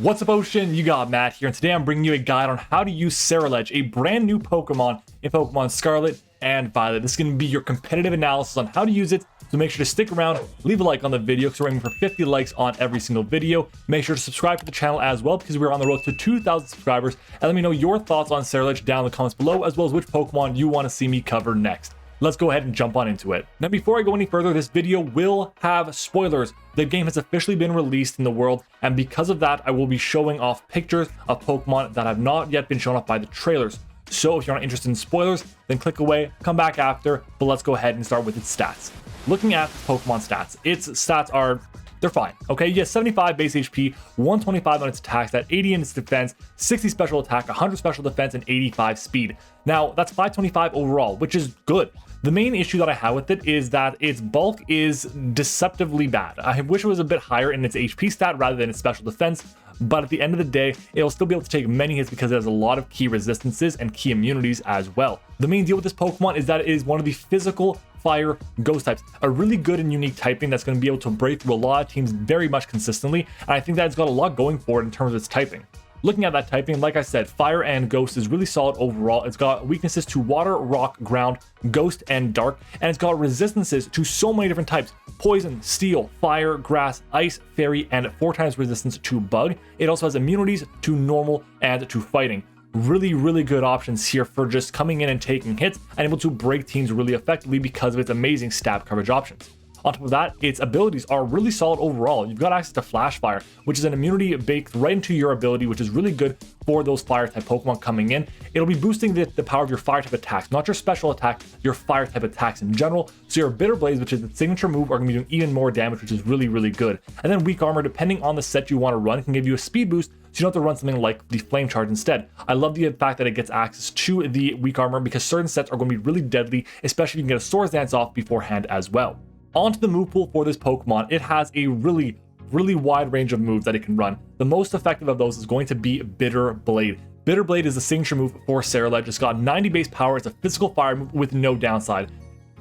What's up, Ocean? You got Matt here, and today I'm bringing you a guide on how to use Ceruledge, a brand new Pokemon in Pokemon Scarlet and Violet. This is going to be your competitive analysis on how to use it, so make sure to stick around, leave a like on the video because we're aiming for 50 likes on every single video. Make sure to subscribe to the channel as well because we're on the road to 2,000 subscribers, and let me know your thoughts on Ceruledge down in the comments below, as well as which Pokemon you want to see me cover next. Let's go ahead and jump on into it. Now, before I go any further, this video will have spoilers. The game has officially been released in the world, and because of that, I will be showing off pictures of Pokemon that have not yet been shown off by the trailers. So if you're not interested in spoilers, then click away, come back after, but let's go ahead and start with its stats. Looking at Pokemon stats, its stats are they're fine, okay? Yes, 75 base HP, 125 on its attack stat, 80 in its defense, 60 special attack, 100 special defense, and 85 speed. Now, that's 525 overall, which is good. The main issue that I have with it is that its bulk is deceptively bad. I wish it was a bit higher in its HP stat rather than its special defense, but at the end of the day, it'll still be able to take many hits because it has a lot of key resistances and key immunities as well. The main deal with this Pokemon is that it is one of the physical fire ghost types, a really good and unique typing that's going to be able to break through a lot of teams very much consistently, and I think that it's got a lot going for it in terms of its typing. Looking at that typing, like I said, fire and ghost is really solid overall. It's got weaknesses to water, rock, ground, ghost, and dark, and it's got resistances to so many different types: poison, steel, fire, grass, ice, fairy, and 4 times resistance to bug. It also has immunities to normal and to fighting. Really good options here for just coming in and taking hits and able to break teams really effectively because of its amazing stab coverage options. On top of that, its abilities are really solid overall. You've got access to Flash Fire, which is an immunity baked right into your ability, which is really good for those fire type Pokemon coming in. It'll be boosting the power of your fire type attacks, not your special attack, your fire type attacks in general. So your Bitter Blades, which is the signature move, are going to be doing even more damage, which is really good. And then Weak Armor, depending on the set you want to run, can give you a speed boost, so you don't have to run something like the Flame Charge instead. I love the fact that it gets access to the Weak Armor because certain sets are going to be really deadly, especially if you can get a Swords Dance off beforehand as well. Onto the move pool for this Pokemon, it has a really wide range of moves that it can run. The most effective of those is going to be Bitter Blade. Bitter Blade is the signature move for Ceruledge. It's got 90 base power. It's a physical fire move with no downside.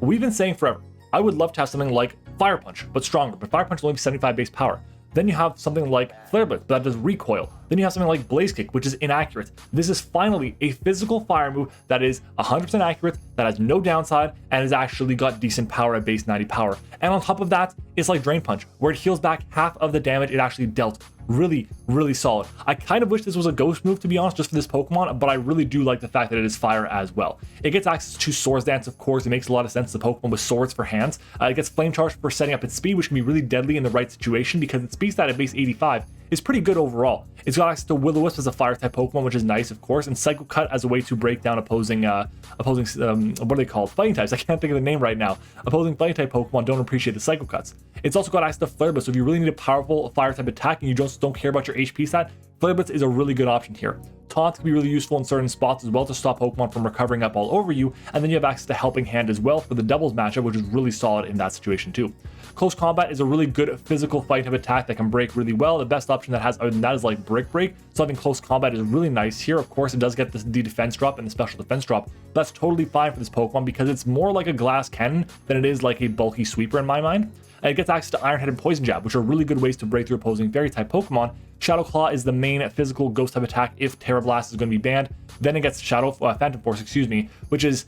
We've been saying forever, I would love to have something like Fire Punch, but stronger. But Fire Punch will only be 75 base power. Then you have something like Flare Blitz, but that does recoil. Then you have something like Blaze Kick, which is inaccurate. This is finally a physical fire move that is 100% accurate, that has no downside, and has actually got decent power at base 90 power. And on top of that, it's like Drain Punch, where it heals back half of the damage it actually dealt. Really solid. I kind of wish this was a ghost move, to be honest, just for this Pokemon, but I really do like the fact that it is fire as well. It gets access to Swords Dance, of course. It makes a lot of sense, the Pokemon with swords for hands. It gets Flame Charge for setting up its speed, which can be really deadly in the right situation because its speed stat at base 85 is pretty good overall. It's got access to Will-O-Wisp as a fire type Pokemon, which is nice, of course, and Psycho Cut as a way to break down opposing what are they called? Fighting types. I can't think of the name right now. Opposing fighting type Pokemon don't appreciate the Psycho Cuts. It's also got access to Flare Blitz, so if you really need a powerful fire type attack and you just don't care about your HP stat, Flare Blitz is a really good option here. Taunt can be really useful in certain spots as well to stop Pokemon from recovering up all over you, and then you have access to Helping Hand as well for the doubles matchup, which is really solid in that situation too. Close Combat is a really good physical fight type attack that can break really well. The best option that has other than that is like Brick Break, so having Close Combat is really nice here. Of course, it does get the defense drop and the special defense drop. That's totally fine for this Pokemon because it's more like a glass cannon than it is like a bulky sweeper in my mind. And it gets access to Iron Head and Poison Jab, which are really good ways to break through opposing fairy type Pokemon. Shadow Claw is the main physical ghost type attack if Terra Blast is going to be banned. Then it gets Phantom Force, which is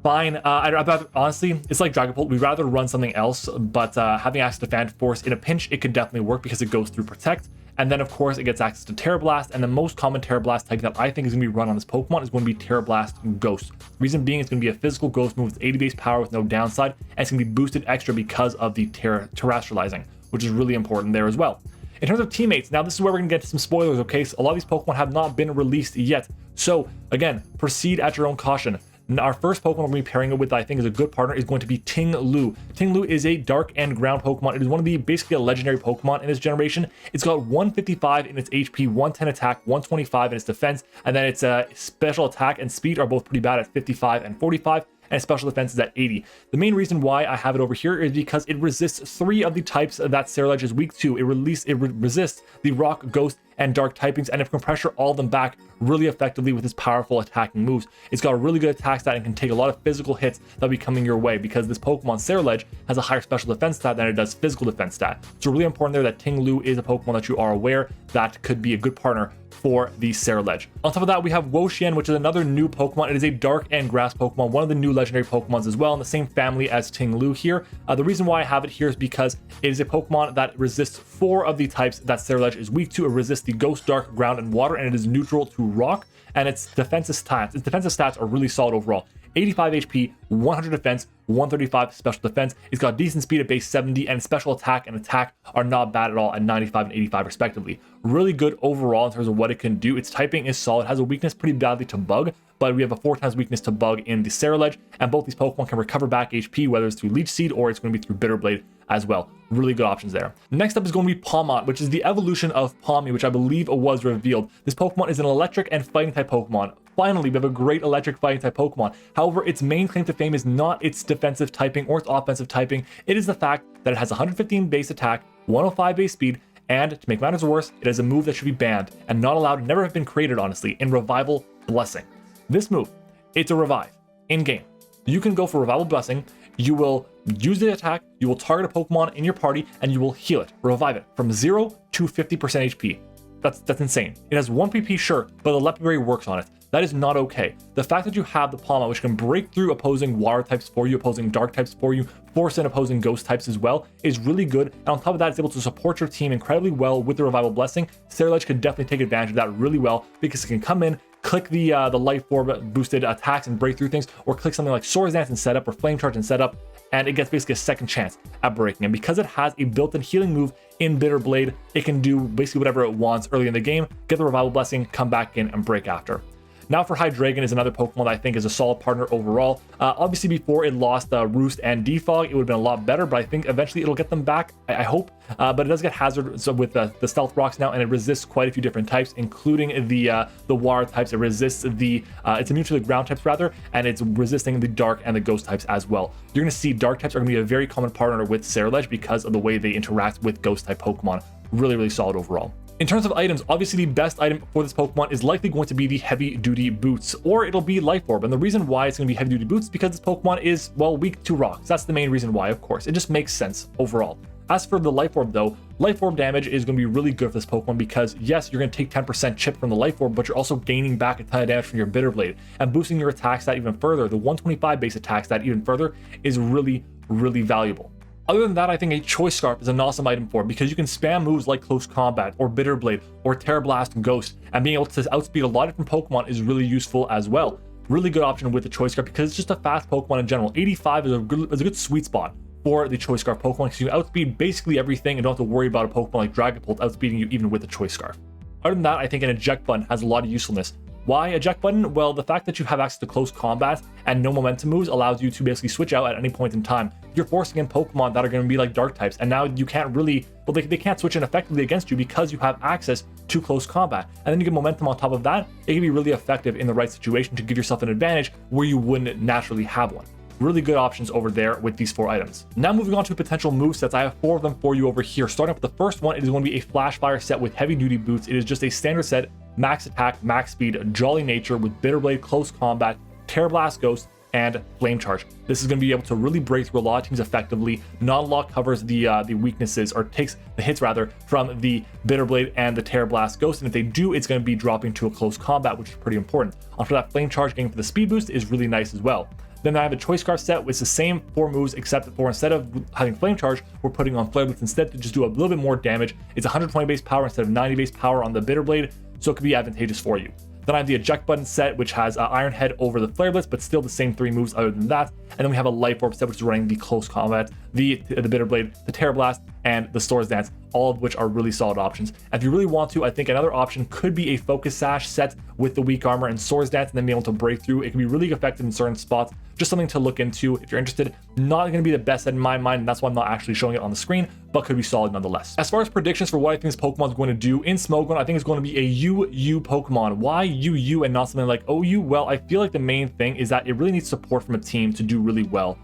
fine. I'd rather, honestly, it's like Dragapult. We'd rather run something else, but having access to Phantom Force in a pinch, it could definitely work because it goes through Protect. And then, of course, it gets access to Terra Blast, and the most common Terra Blast type that I think is going to be run on this Pokemon is going to be Terra Blast Ghost. Reason being, it's going to be a physical ghost move with 80 base power with no downside, and it's going to be boosted extra because of the terrestrializing, which is really important there as well. In terms of teammates, now this is where we're going to get to some spoilers, okay? So a lot of these Pokemon have not been released yet. So, again, proceed at your own caution. Our first Pokemon we're going to be pairing it with that I think is a good partner is going to be Ting Lu. Ting Lu is a dark and ground Pokemon. It is one of the basically a legendary Pokemon in this generation. It's got 155 in its HP, 110 attack, 125 in its defense, and then its special attack and speed are both pretty bad at 55 and 45. And special defense is at 80. The main reason why I have it over here is because it resists 3 of the types that Ceruledge is weak to. It resists the Rock, Ghost, and dark typings, and it can pressure all of them back really effectively with its powerful attacking moves. It's got a really good attack stat and can take a lot of physical hits that'll be coming your way, because this Pokemon Ceruledge has a higher special defense stat than it does physical defense stat. So really important there that Ting Lu is a Pokemon that you are aware that could be a good partner for the Ceruledge. On top of that, we have Wo-Chien, which is another new Pokemon. It is a dark and grass Pokemon, one of the new legendary Pokemons as well, in the same family as Ting Lu here. The reason why I have it here is because it is a Pokemon that resists 4 of the types that Ceruledge is weak to. It resists the Ghost, Dark, Ground, and Water, and it is neutral to Rock, and its defensive stats are really solid overall. 85 HP, 100 defense, 135 special defense. It's got decent speed at base 70, and special attack and attack are not bad at all at 95 and 85 respectively. Really good overall in terms of what it can do. Its typing is solid, has a weakness pretty badly to Bug, but we have a 4 times weakness to Bug in the Ceruledge, and both these Pokemon can recover back HP, whether it's through Leech Seed or it's going to be through Bitter Blade as well. Really good options there. Next up is going to be Pawmot, which is the evolution of Pawmi, which I believe was revealed. This Pokemon is an electric and fighting type Pokemon. Finally, we have a great electric fighting type Pokemon. However, its main claim to fame is not its defensive typing or its offensive typing. It is the fact that it has 115 base attack, 105 base speed, and to make matters worse, it has a move that should be banned and not allowed, never have been created, honestly, in Revival Blessing. This move, it's a revive in-game. You can go for Revival Blessing, you will use the attack, you will target a Pokemon in your party, and you will heal it, revive it, from 0 to 50% HP. That's insane. It has 1 PP, sure, but the Leopard Berry works on it. That is not okay. The fact that you have the Pawmot, which can break through opposing water types for you, opposing dark types for you, force in opposing ghost types as well, is really good. And on top of that, it's able to support your team incredibly well with the Revival Blessing. Ceruledge could definitely take advantage of that really well, because it can come in, click the Life Orb boosted attacks and break through things, or click something like Swords Dance and setup, or Flame Charge and setup, and it gets basically a second chance at breaking. And because it has a built-in healing move in Bitter Blade, it can do basically whatever it wants early in the game, get the Revival Blessing, come back in and break after. Now for Hydreigon is another Pokemon that I think is a solid partner overall. Obviously before it lost Roost and Defog, it would have been a lot better, but I think eventually it'll get them back, I hope. But it does get Hazard with the Stealth Rocks now, and it resists quite a few different types, including the Water types. It resists it's immune to the Ground types rather, and it's resisting the Dark and the Ghost types as well. You're going to see Dark types are going to be a very common partner with Ceruledge because of the way they interact with Ghost type Pokemon. Really, really solid overall. In terms of items, obviously the best item for this Pokemon is likely going to be the Heavy Duty Boots, or it'll be Life Orb. And the reason why it's going to be Heavy Duty Boots is because this Pokemon is, well, weak to rocks. That's the main reason why, of course. It just makes sense overall. As for the Life Orb though, Life Orb damage is going to be really good for this Pokemon because yes, you're going to take 10% chip from the Life Orb, but you're also gaining back a ton of damage from your Bitter Blade and boosting your attack stat even further. The 125 base attack stat even further is really, really valuable. Other than that, I think a Choice Scarf is an awesome item for it because you can spam moves like Close Combat or Bitter Blade or Terra Blast and Ghost, and being able to outspeed a lot of different Pokemon is really useful as well. Really good option with the Choice Scarf because it's just a fast Pokemon in general. 85 is a good sweet spot for the Choice Scarf Pokemon because you can outspeed basically everything and don't have to worry about a Pokemon like Dragapult outspeeding you even with the Choice Scarf. Other than that, I think an Eject Button has a lot of usefulness. Why Eject Button? Well, the fact that you have access to close combat and no momentum moves allows you to basically switch out at any point in time. You're forcing in Pokemon that are going to be like Dark types, and now you can't really, well, they can't switch in effectively against you because you have access to close combat. And then you get momentum on top of that. It can be really effective in the right situation to give yourself an advantage where you wouldn't naturally have one. Really good options over there with these 4 items. Now moving on to potential movesets, I have 4 of them for you over here. Starting up with the first one, it is going to be a Flash Fire set with Heavy Duty Boots. It is just a standard set, max attack, max speed, jolly nature with Bitter Blade, close combat, Terra Blast Ghost, and Flame Charge. This is going to be able to really break through a lot of teams effectively. Not a lot covers the weaknesses, or takes the hits rather, from the Bitter Blade and the Terra Blast Ghost, and if they do, it's going to be dropping to a close combat, which is pretty important. After that, Flame Charge getting for the speed boost is really nice as well. Then I have a Choice Scarf set with the same 4 moves, except for instead of having Flame Charge, we're putting on Flare Blitz instead to just do a little bit more damage. It's 120 base power instead of 90 base power on the Bitter Blade, so it could be advantageous for you. Then I have the Eject Button set, which has Iron Head over the Flare Blitz, but still the same 3 moves other than that. And then we have a Life Orb set, which is running the Close Combat, the Bitter Blade, the Terra Blast, and the Swords Dance, all of which are really solid options. And if you really want to, I think another option could be a Focus Sash set with the Weak Armor and Swords Dance, and then be able to break through. It can be really effective in certain spots. Just something to look into if you're interested. Not going to be the best set in my mind, and that's why I'm not actually showing it on the screen, but could be solid nonetheless. As far as predictions for what I think this Pokemon is going to do in Smogon, I think it's going to be a UU Pokemon. Why UU and not something like OU? Well, I feel like the main thing is that it really needs support from a team to do really well.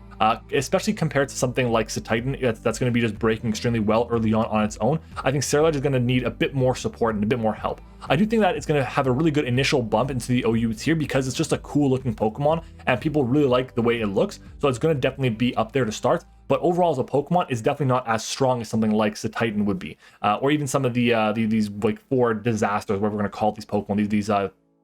especially compared to something like Titan that's going to be just breaking extremely well early on its own. I think Ceruledge is going to need a bit more support and a bit more help. I do think that it's going to have a really good initial bump into the OU tier because it's just a cool looking Pokemon and people really like the way it looks, so it's going to definitely be up there to start. But overall as a Pokemon, it's definitely not as strong as something like Titan would be, or even some of these like 4 disasters, whatever we're going to call these Pokemon,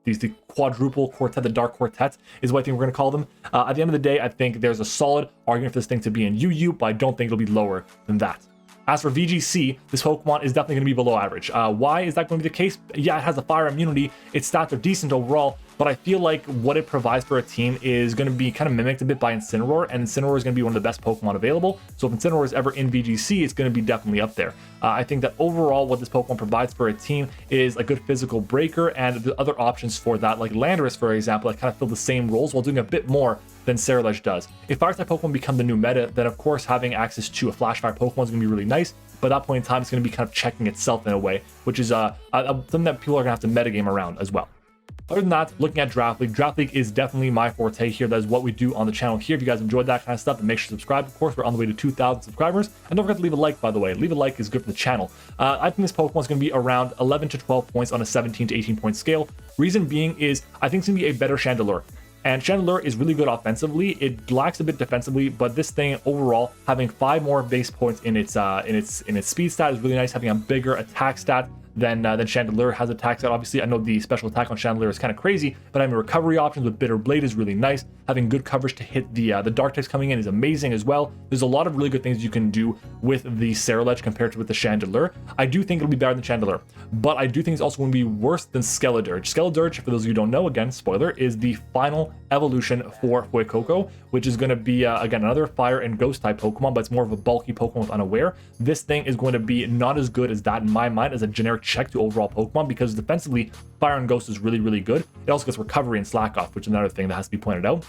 the quadruple quartet, the dark quartets is what I think we're going to call them. At the end of the day, I think there's a solid argument for this thing to be in UU, but I don't think it'll be lower than that. As for VGC, this Pokemon is definitely going to be below average. Why is that going to be the case? Yeah, it has a fire immunity. Its stats are decent overall, but I feel like what it provides for a team is going to be kind of mimicked a bit by Incineroar, and Incineroar is going to be one of the best Pokemon available. So if Incineroar is ever in VGC, it's going to be definitely up there. I think that overall what this Pokemon provides for a team is a good physical breaker, and the other options for that, like Landorus, for example, that kind of fill the same roles while doing a bit more than Ceruledge does. If Fire-type Pokemon become the new meta, then of course having access to a Flash Fire Pokemon is going to be really nice, but at that point in time, it's going to be kind of checking itself in a way, which is something that people are going to have to metagame around as well. Other than that, looking at Draft League is definitely my forte here. That is what we do on the channel here. If you guys enjoyed that kind of stuff, then make sure to subscribe. Of course, we're on the way to 2,000 subscribers. And don't forget to leave a like, by the way. Leave a like is good for the channel. I think this Pokemon is going to be around 11 to 12 points on a 17 to 18 point scale. Reason being is I think it's going to be a better Chandelure. And Chandelure is really good offensively. It lacks a bit defensively, but this thing overall, having 5 more base points in its speed stat is really nice. Having a bigger attack stat than Chandelure has attack stat. Obviously, I know the special attack on Chandelure is kind of crazy, but having recovery options with Bitter Blade is really nice. Having good coverage to hit the Dark types coming in is amazing as well. There's a lot of really good things you can do with the Ceruledge compared to with the Chandelure. I do think it'll be better than Chandelure, but I do think it's also going to be worse than Skeledurge. Skeledurge, for those of you who don't know, again, spoiler, is the final evolution for Fuecoco, which is going to be, again, another fire and ghost type Pokemon, but it's more of a bulky Pokemon with Unaware. This thing is going to be not as good as that in my mind as a generic check to overall Pokemon, because defensively, fire and ghost is really, really good. It also gets recovery and slack off, which is another thing that has to be pointed out.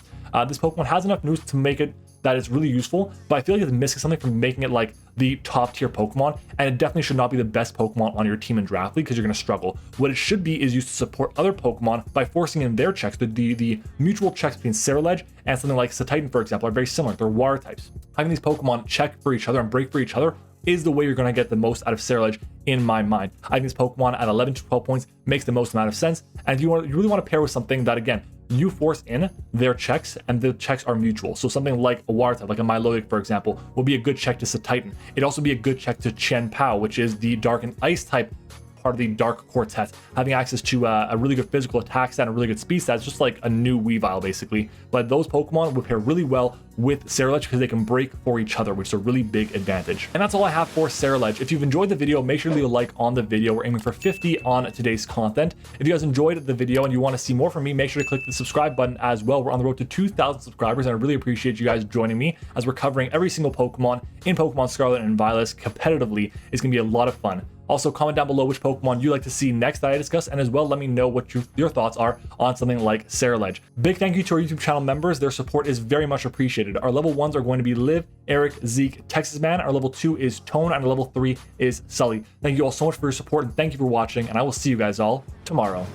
This Pokemon has enough news to make it that it's really useful, but I feel like it's missing something from making it like the top tier Pokemon, and it definitely should not be the best Pokemon on your team in Draft League because you're going to struggle. What it should be is used to support other Pokemon by forcing in their checks. The mutual checks between Ceruledge and something like Titan, for example, are very similar. They're water types. Having these Pokemon check for each other and break for each other is the way you're going to get the most out of Ceruledge in my mind. I think this Pokemon at 11 to 12 points makes the most amount of sense, and if you really want to pair with something that, again, you force in their checks and the checks are mutual. So something like a water type, like a Milotic, for example, will be a good check to Titan. It'd also be a good check to Chen Pao, which is the dark and ice type part of the dark quartet. Having access to a really good physical attack stat and a really good speed stat is just like a new Weavile basically. But those Pokemon would pair really well with Ceruledge because they can break for each other, which is a really big advantage. And that's all I have for Ceruledge. If you've enjoyed the video, make sure to leave a like on the video. We're aiming for 50 on today's content. If you guys enjoyed the video and you want to see more from me, make sure to click the subscribe button as well. We're on the road to 2,000 subscribers, and I really appreciate you guys joining me as we're covering every single Pokemon in Pokemon Scarlet and Violet competitively. It's going to be a lot of fun. Also, comment down below which Pokemon you'd like to see next that I discuss, and as well, let me know what your thoughts are on something like Ceruledge. Big thank you to our YouTube channel members. Their support is very much appreciated. Our level 1s are going to be Liv, Eric, Zeke, Texas Man. Our level 2 is Tone, and our level 3 is Sully. Thank you all so much for your support, and thank you for watching, and I will see you guys all tomorrow.